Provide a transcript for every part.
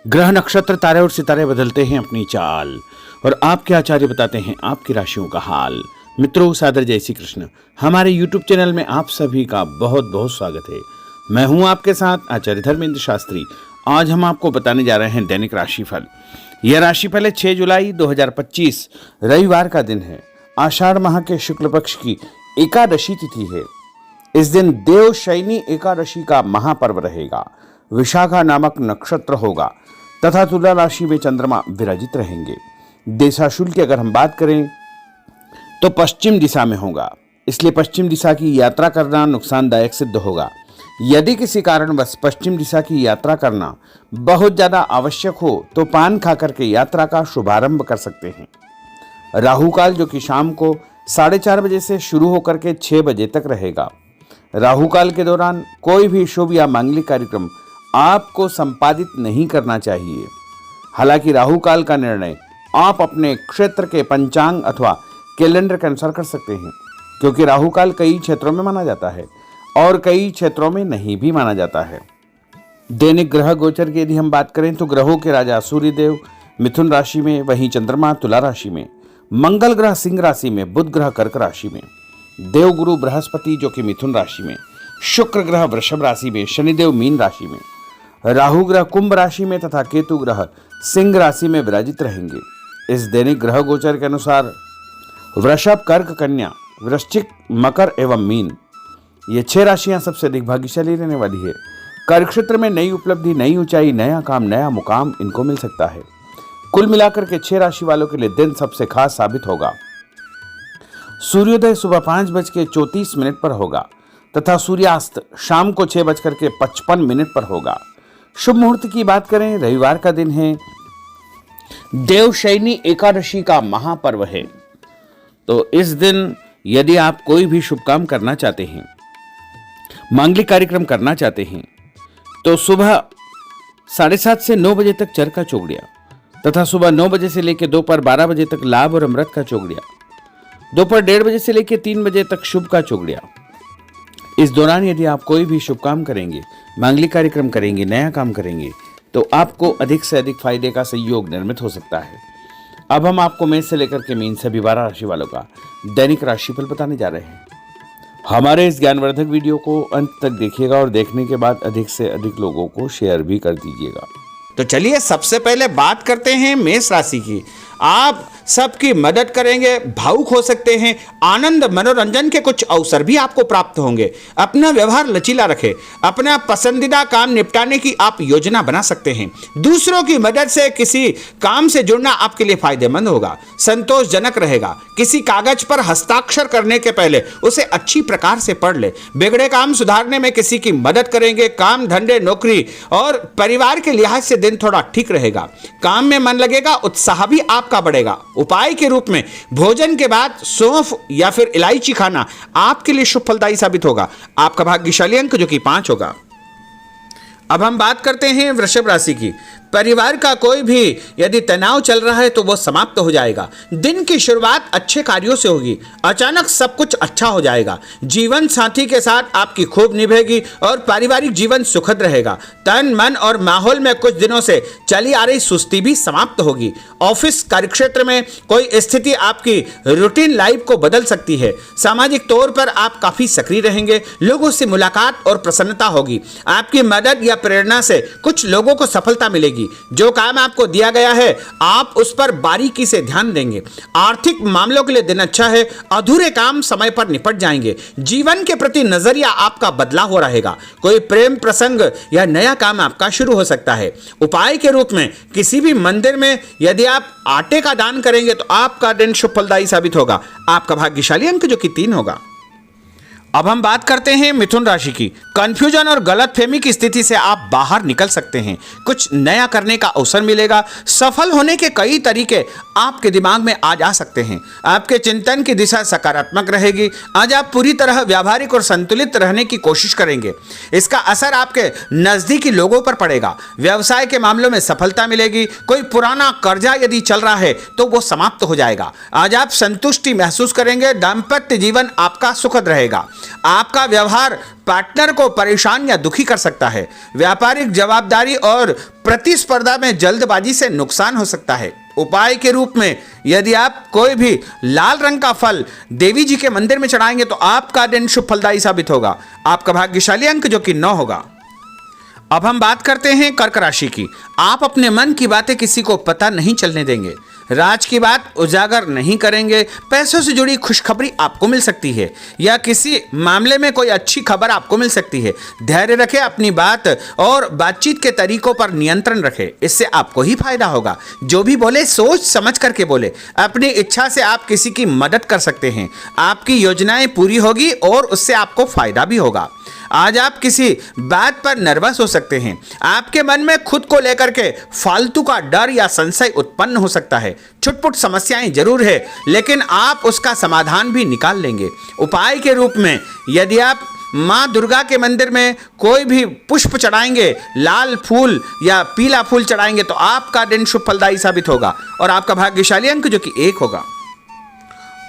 ग्रह नक्षत्र तारे और सितारे बदलते हैं अपनी चाल और आपके आचार्य बताते हैं आपकी राशियों का हाल। मित्रों, सादर जय श्री कृष्ण। हमारे YouTube चैनल में आप सभी का बहुत बहुत स्वागत है। मैं हूं आपके साथ आचार्य धर्मेंद्र शास्त्री। आज हम आपको बताने जा रहे हैं दैनिक राशिफल। यह राशिफल है 6 जुलाई 2025 रविवार का दिन है। आषाढ़ माह के शुक्ल पक्ष की एकादशी तिथि है। इस दिन देव शयनी एकादशी का महापर्व रहेगा। विशाखा नामक नक्षत्र होगा तथा तुला राशि में चंद्रमा विराजित रहेंगे। दिशाशूल की अगर हम बात करें तो पश्चिम दिशा में होगा, इसलिए पश्चिम दिशा की यात्रा करना नुकसानदायक सिद्ध होगा। यदि किसी कारणवश पश्चिम दिशा की यात्रा करना बहुत ज्यादा आवश्यक हो तो पान खाकर के यात्रा का शुभारंभ कर सकते हैं। राहु काल जो कि शाम को 4:30 बजे से शुरू होकर के 6 बजे तक रहेगा। राहु काल के दौरान कोई भी शुभ या मांगलिक कार्यक्रम आपको संपादित नहीं करना चाहिए। हालांकि राहु काल का निर्णय आप अपने क्षेत्र के पंचांग अथवा कैलेंडर के अनुसार कर सकते हैं, क्योंकि राहु काल कई क्षेत्रों में माना जाता है और कई क्षेत्रों में नहीं भी माना जाता है। दैनिक ग्रह गोचर की यदि हम बात करें तो ग्रहों के राजा सूर्यदेव मिथुन राशि में, वहीं चंद्रमा तुला राशि में, मंगल ग्रह सिंह राशि में, बुध ग्रह कर्क राशि में, देवगुरु बृहस्पति जो कि मिथुन राशि में, शुक्र ग्रह वृषभ राशि में, शनिदेव मीन राशि में, राहु ग्रह कुंभ राशि में तथा केतु ग्रह सिंह राशि में विराजित रहेंगे। इस दैनिक ग्रह गोचर के अनुसार वृषभ, कर्क, कन्या, वृश्चिक, मकर एवं मीन ये 6 राशियां सबसे अधिक भाग्यशाली रहने वाली है। कार्य क्षेत्र में नई उपलब्धि, नई ऊंचाई, नया काम, नया मुकाम इनको मिल सकता है। कुल मिलाकर के 6 राशि वालों के लिए दिन सबसे खास साबित होगा। सूर्योदय सुबह 5:34 पर होगा तथा सूर्यास्त शाम को 6:55 पर होगा। शुभ मुहूर्त की बात करें, रविवार का दिन है। देवशयनी एकादशी का महापर्व है, तो इस दिन यदि आप कोई भी शुभ काम करना चाहते हैं, मांगलिक कार्यक्रम करना चाहते हैं, तो सुबह 7:30 से 9 बजे तक चर का चौगड़िया तथा सुबह 9 बजे से लेकर दोपहर 12 बजे तक लाभ और अमृत का चौगड़िया, दोपहर 1:30 बजे से लेकर 3 बजे तक शुभ का चौगड़िया। इस दौरान यदि आप कोई भी शुभ काम करेंगे, मांगलिक कार्यक्रम करेंगे, नया काम करेंगे, तो आपको अधिक से अधिक फायदे का संयोग निर्मित हो सकता है। अब हम आपको मेष से लेकर के मीन सभी 12 राशि वालों का दैनिक राशिफल बताने जा रहे हैं। हमारे इस ज्ञानवर्धक वीडियो को अंत तक देखिएगा और देखने के बाद अधिक से अधिक लोगों को शेयर भी कर दीजिएगा। तो चलिए सबसे पहले बात करते हैं मेष राशि की। आप सबकी मदद करेंगे, भावुक हो सकते हैं, आनंद मनोरंजन के कुछ अवसर भी आपको प्राप्त होंगे। अपना व्यवहार लचीला रखें, अपना पसंदीदा काम निपटाने की आप योजना बना सकते हैं। दूसरों की मदद से किसी काम से जुड़ना आपके लिए फायदेमंद होगा, संतोषजनक रहेगा। किसी कागज पर हस्ताक्षर करने के पहले उसे अच्छी प्रकार से पढ़ ले। बिगड़े काम सुधारने में किसी की मदद करेंगे। काम, धंधे, नौकरी और परिवार के लिहाज से दिन थोड़ा ठीक रहेगा। काम में मन लगेगा, उत्साह भी आपका बढ़ेगा। उपाय के रूप में भोजन के बाद सौंफ या फिर इलायची खाना आपके लिए शुभ फलदायी साबित होगा। आपका भाग्यशाली अंक जो कि 5 होगा। अब हम बात करते हैं वृषभ राशि की। परिवार का कोई भी यदि तनाव चल रहा है तो वह समाप्त हो जाएगा। दिन की शुरुआत अच्छे कार्यों से होगी। अचानक सब कुछ अच्छा हो जाएगा। जीवन साथी के साथ आपकी खूब निभेगी और पारिवारिक जीवन सुखद रहेगा। तन, मन और माहौल में कुछ दिनों से चली आ रही सुस्ती भी समाप्त होगी। ऑफिस कार्यक्षेत्र में कोई स्थिति आपकी रूटीन लाइफ को बदल सकती है। सामाजिक तौर पर आप काफी सक्रिय रहेंगे। लोगों से मुलाकात और प्रसन्नता होगी। आपकी मदद या प्रेरणा से कुछ लोगों को सफलता मिलेगी। जो काम आपको दिया गया है आप उस पर बारीकी से ध्यान देंगे। आर्थिक मामलों के लिए दिन अच्छा है। अधूरे काम समय पर निपट जाएंगे। जीवन के प्रति नजरिया आपका बदला हो रहेगा। कोई प्रेम प्रसंग या नया काम आपका शुरू हो सकता है। उपाय के रूप में किसी भी मंदिर में यदि आप आटे का दान करेंगे तो आपका दिन शुभ फलदायी साबित होगा। आपका भाग्यशाली अंक जो कि 3 होगा। अब हम बात करते हैं मिथुन राशि की। कंफ्यूजन और गलतफहमी की स्थिति से आप बाहर निकल सकते हैं। कुछ नया करने का अवसर मिलेगा। सफल होने के कई तरीके आपके दिमाग में आ जा सकते हैं। आपके चिंतन की दिशा सकारात्मक रहेगी। आज आप पूरी तरह व्यावहारिक और संतुलित रहने की कोशिश करेंगे। इसका असर आपके नजदीकी लोगों पर पड़ेगा। व्यवसाय के मामलों में सफलता मिलेगी। कोई पुराना कर्जा यदि चल रहा है तो वो समाप्त हो जाएगा। आज आप संतुष्टि महसूस करेंगे। दाम्पत्य जीवन आपका सुखद रहेगा। आपका व्यवहार पार्टनर को परेशान या दुखी कर सकता है। व्यापारिक जवाबदारी और प्रतिस्पर्धा में जल्दबाजी से नुकसान हो सकता है। उपाय के रूप में यदि आप कोई भी लाल रंग का फल देवी जी के मंदिर में चढ़ाएंगे तो आपका दिन शुभ फलदायी साबित होगा। आपका भाग्यशाली अंक जो कि 9 होगा। अब हम बात करते हैं कर्क राशि की। आप अपने मन की बातें किसी को पता नहीं चलने देंगे। राज की बात उजागर नहीं करेंगे। पैसों से जुड़ी खुशखबरी आपको मिल सकती है या किसी मामले में कोई अच्छी खबर आपको मिल सकती है। धैर्य रखें, अपनी बात और बातचीत के तरीकों पर नियंत्रण रखें, इससे आपको ही फायदा होगा। जो भी बोले सोच समझ करके बोले। अपनी इच्छा से आप किसी की मदद कर सकते हैं। आपकी योजनाएं पूरी होगी और उससे आपको फायदा भी होगा। आज आप किसी बात पर नर्वस हो सकते हैं। आपके मन में खुद को लेकर के फालतू का डर या संशय उत्पन्न हो सकता है। छुटपुट समस्याएं जरूर है, लेकिन आप उसका समाधान भी निकाल लेंगे। उपाय के रूप में यदि आप माँ दुर्गा के मंदिर में कोई भी पुष्प चढ़ाएंगे, लाल फूल या पीला फूल चढ़ाएंगे तो आपका दिन शुभ फलदायी साबित होगा और आपका भाग्यशाली अंक जो कि 1 होगा।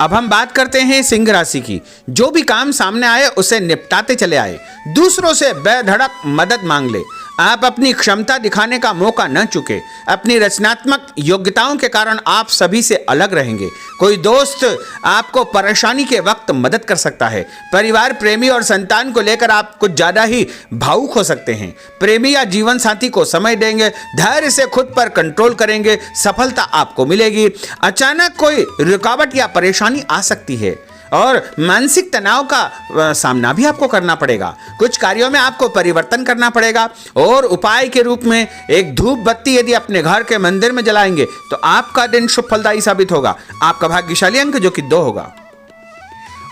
अब हम बात करते हैं सिंह राशि की। जो भी काम सामने आए उसे निपटाते चले आए। दूसरों से बेधड़क मदद मांग ले। आप अपनी क्षमता दिखाने का मौका न चुके। अपनी रचनात्मक योग्यताओं के कारण आप सभी से अलग रहेंगे। कोई दोस्त आपको परेशानी के वक्त मदद कर सकता है। परिवार, प्रेमी और संतान को लेकर आप कुछ ज्यादा ही भावुक हो सकते हैं। प्रेमी या जीवन साथी को समय देंगे। धैर्य से खुद पर कंट्रोल करेंगे। सफलता आपको मिलेगी। अचानक कोई रुकावट या परेशानी आ सकती है और मानसिक तनाव का सामना भी आपको करना पड़ेगा। कुछ कार्यों में आपको परिवर्तन करना पड़ेगा और उपाय के रूप में एक धूप बत्ती यदि अपने घर के मंदिर में जलाएंगे तो आपका दिन शुभ फलदायी साबित होगा। आपका भाग्यशाली अंक जो कि 2 होगा।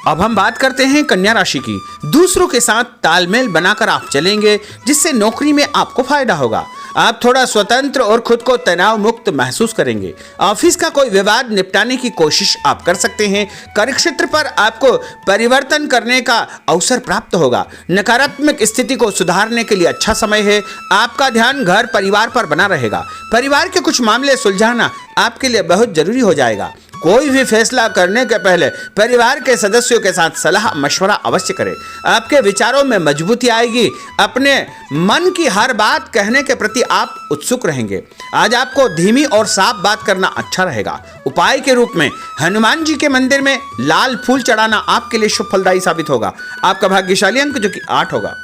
अब हम बात करते हैं कन्या राशि की। दूसरों के साथ तालमेल बनाकर आप चलेंगे, जिससे नौकरी में आपको फायदा होगा। आप थोड़ा स्वतंत्र और खुद को तनाव मुक्त महसूस करेंगे। ऑफिस का कोई विवाद निपटाने की कोशिश आप कर सकते हैं। कार्यक्षेत्र पर आपको परिवर्तन करने का अवसर प्राप्त होगा। नकारात्मक स्थिति को सुधारने के लिए अच्छा समय है। आपका ध्यान घर परिवार पर बना रहेगा। परिवार के कुछ मामले सुलझाना आपके लिए बहुत जरूरी हो जाएगा। कोई भी फैसला करने के पहले परिवार के सदस्यों के साथ सलाह मशवरा अवश्य करें। आपके विचारों में मजबूती आएगी। अपने मन की हर बात कहने के प्रति आप उत्सुक रहेंगे। आज आपको धीमी और साफ बात करना अच्छा रहेगा। उपाय के रूप में हनुमान जी के मंदिर में लाल फूल चढ़ाना आपके लिए शुभ फलदायी साबित होगा। आपका भाग्यशाली अंक जो कि 8 होगा।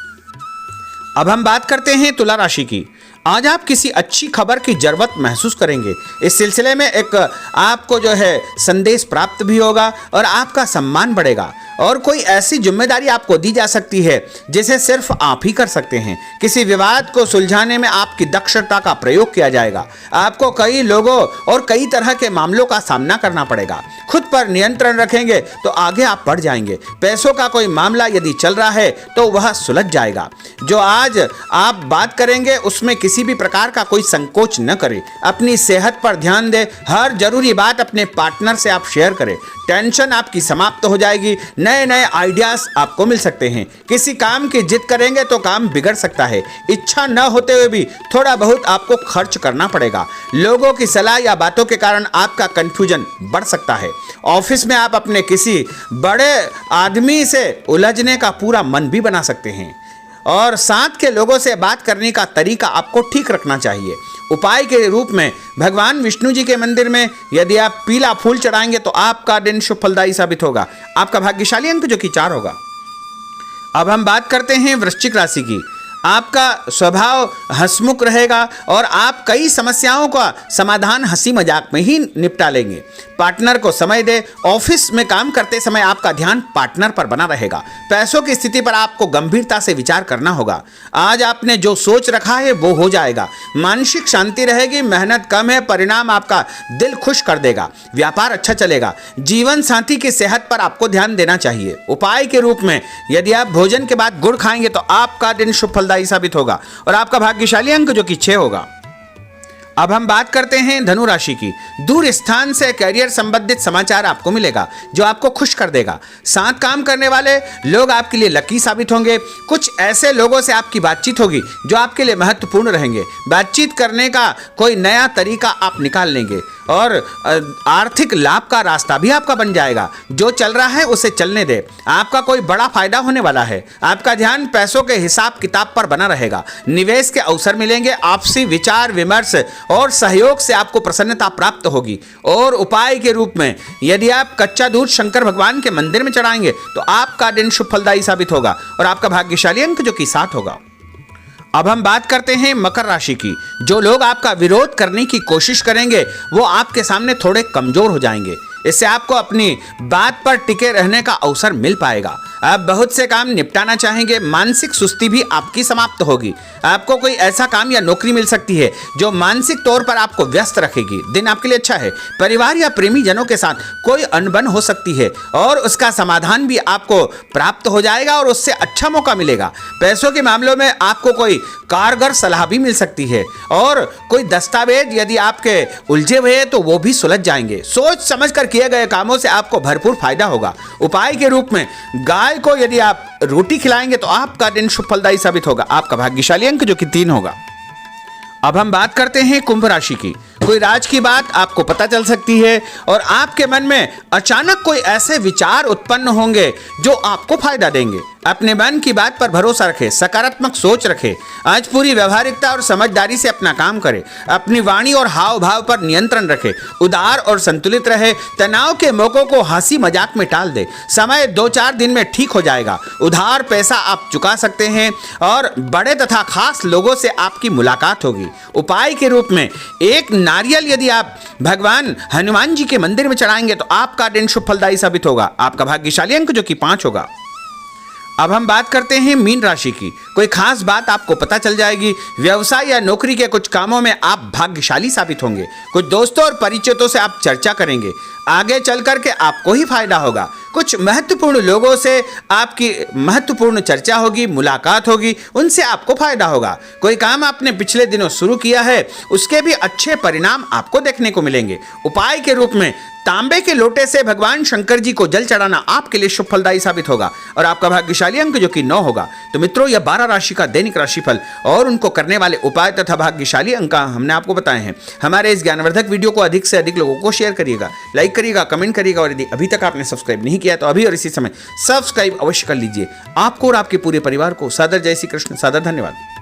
अब हम बात करते हैं तुला राशि की। आज आप किसी अच्छी खबर की जरूरत महसूस करेंगे। इस सिलसिले में एक आपको जो है संदेश प्राप्त भी होगा और आपका सम्मान बढ़ेगा और कोई ऐसी जिम्मेदारी आपको दी जा सकती है जिसे सिर्फ आप ही कर सकते हैं। किसी विवाद को सुलझाने में आपकी दक्षता का प्रयोग किया जाएगा। आपको कई लोगों और कई तरह के मामलों का सामना करना पड़ेगा। खुद पर नियंत्रण रखेंगे तो आगे आप बढ़ जाएंगे। पैसों का कोई मामला यदि चल रहा है तो वह सुलझ जाएगा। जो आज आप बात करेंगे उसमें किसी भी प्रकार का कोई संकोच न करें। अपनी सेहत पर ध्यान दें। हर जरूरी बात अपने पार्टनर से आप शेयर करें। टेंशन आपकी समाप्त हो जाएगी। नए नए आइडियाज आपको मिल सकते हैं। किसी काम की जिद करेंगे तो काम बिगड़ सकता है। इच्छा न होते हुए भी थोड़ा बहुत आपको खर्च करना पड़ेगा। लोगों की सलाह या बातों के कारण आपका कंफ्यूजन बढ़ सकता है। ऑफिस में आप अपने किसी बड़े आदमी से उलझने का पूरा मन भी बना सकते हैं और साथ के लोगों से बात करने का तरीका आपको ठीक रखना चाहिए। उपाय के रूप में भगवान विष्णु जी के मंदिर में यदि आप पीला फूल चढ़ाएंगे तो आपका दिन शुभ फलदायी साबित होगा। आपका भाग्यशाली अंक जो कि 4 होगा। अब हम बात करते हैं वृश्चिक राशि की। आपका स्वभाव हंसमुख रहेगा और आप कई समस्याओं का समाधान हंसी मजाक में ही निपटा लेंगे। पार्टनर को समय दे। ऑफिस में काम करते समय आपका ध्यान पार्टनर पर बना रहेगा। पैसों की स्थिति पर आपको गंभीरता से विचार करना होगा। आज आपने जो सोच रखा है वो हो जाएगा। मानसिक शांति रहेगी। मेहनत कम है, परिणाम आपका दिल खुश कर देगा। व्यापार अच्छा चलेगा। जीवन साथी की सेहत पर आपको ध्यान देना चाहिए। उपाय के रूप में यदि आप भोजन के बाद गुड़ खाएंगे तो आपका दिन शुभ फलदायी साबित होगा और आपका भाग्यशाली अंक जो कि 6 होगा। अब हम बात करते हैं धनु राशि की। दूर स्थान से करियर संबंधित समाचार आपको मिलेगा जो आपको खुश कर देगा। साथ काम करने वाले लोग आपके लिए लकी साबित होंगे। कुछ ऐसे लोगों से आपकी बातचीत होगी जो आपके लिए महत्वपूर्ण रहेंगे। बातचीत करने का कोई नया तरीका आप निकाल लेंगे। और आर्थिक लाभ का रास्ता भी आपका बन जाएगा। जो चल रहा है उसे चलने दे, आपका कोई बड़ा फायदा होने वाला है। आपका ध्यान पैसों के हिसाब किताब पर बना रहेगा। निवेश के अवसर मिलेंगे, आपसी विचार विमर्श और सहयोग से आपको प्रसन्नता प्राप्त होगी। और उपाय के रूप में यदि आप कच्चा दूध शंकर भगवान के मंदिर में चढ़ाएंगे तो आपका दिन शुभ फलदायी साबित होगा और आपका भाग्यशाली अंक जो कि 7 होगा। अब हम बात करते हैं मकर राशि की। जो लोग आपका विरोध करने की कोशिश करेंगे वो आपके सामने थोड़े कमजोर हो जाएंगे। इससे आपको अपनी बात पर टिके रहने का अवसर मिल पाएगा। आप बहुत से काम निपटाना चाहेंगे, मानसिक सुस्ती भी आपकी समाप्त होगी। आपको कोई ऐसा काम या नौकरी मिल सकती है जो मानसिक तौर पर आपको व्यस्त रखेगी। दिन आपके लिए अच्छा है। परिवार या प्रेमी जनों के साथ कोई अनबन हो सकती है और उसका समाधान भी आपको प्राप्त हो जाएगा और उससे अच्छा मौका मिलेगा। पैसों के मामलों में आपको कोई कारगर सलाह भी मिल सकती है और कोई दस्तावेज यदि आपके उलझे हुए हैं तो वो भी सुलझ जाएंगे। सोच समझ कर किए गए कामों से आपको भरपूर फायदा होगा। उपाय के रूप में गाय को यदि आप रोटी खिलाएंगे तो आपका दिन शुभ फलदायी साबित होगा। आपका भाग्यशाली अंक जो कि 3 होगा। अब हम बात करते हैं कुंभ राशि की। कोई राज की बात आपको पता चल सकती है और आपके मन में अचानक कोई ऐसे विचार उत्पन्न होंगे जो आपको फायदा देंगे। अपने मन की बात पर भरोसा रखें, सकारात्मक सोच रखें। आज पूरी व्यवहारिकता और समझदारी से अपना काम करें। अपनी वाणी और हाव भाव पर नियंत्रण रखें। उदार और संतुलित रहे। तनाव के मौकों को हंसी मजाक में टाल दे। समय 2-4 दिन में ठीक हो जाएगा। उधार पैसा आप चुका सकते हैं और बड़े तथा खास लोगों से आपकी मुलाकात होगी। उपाय के रूप में एक नारियल यदि आप भगवान हनुमान जी के मंदिर में चढ़ाएंगे तो आपका दिन शुभ फलदायी साबित होगा। आपका भाग्यशाली अंक जो कि 5 होगा। अब हम बात करते हैं मीन राशि की। कोई खास बात आपको पता चल जाएगी। व्यवसाय या नौकरी के कुछ कामों में आप भाग्यशाली साबित होंगे। कुछ दोस्तों और परिचितों से आप चर्चा करेंगे। आगे चल करके आपको ही फायदा होगा। कुछ महत्वपूर्ण लोगों से आपकी महत्वपूर्ण चर्चा होगी, मुलाकात होगी, उनसे आपको फायदा होगा। कोई काम आपने पिछले दिनों शुरू किया है उसके भी अच्छे परिणाम आपको देखने को मिलेंगे। उपाय के रूप में तांबे के लोटे से भगवान शंकर जी को जल चढ़ाना आपके लिए शुभ फलदायी साबित होगा और आपका भाग्यशाली अंक जो कि 9 होगा। तो मित्रों, यह 12 राशि का दैनिक राशिफल और उनको करने वाले उपाय तथा भाग्यशाली अंक हमने आपको बताए हैं। हमारे इस ज्ञानवर्धक वीडियो को अधिक से अधिक लोगों को शेयर करिएगा, लाइक करिएगा, कमेंट करिएगा और यदि अभी तक आपने सब्सक्राइब नहीं किया तो अभी और इसी समय सब्सक्राइब अवश्य कर लीजिए। आपको और आपके पूरे परिवार को सादर जय श्री कृष्ण, सादर धन्यवाद।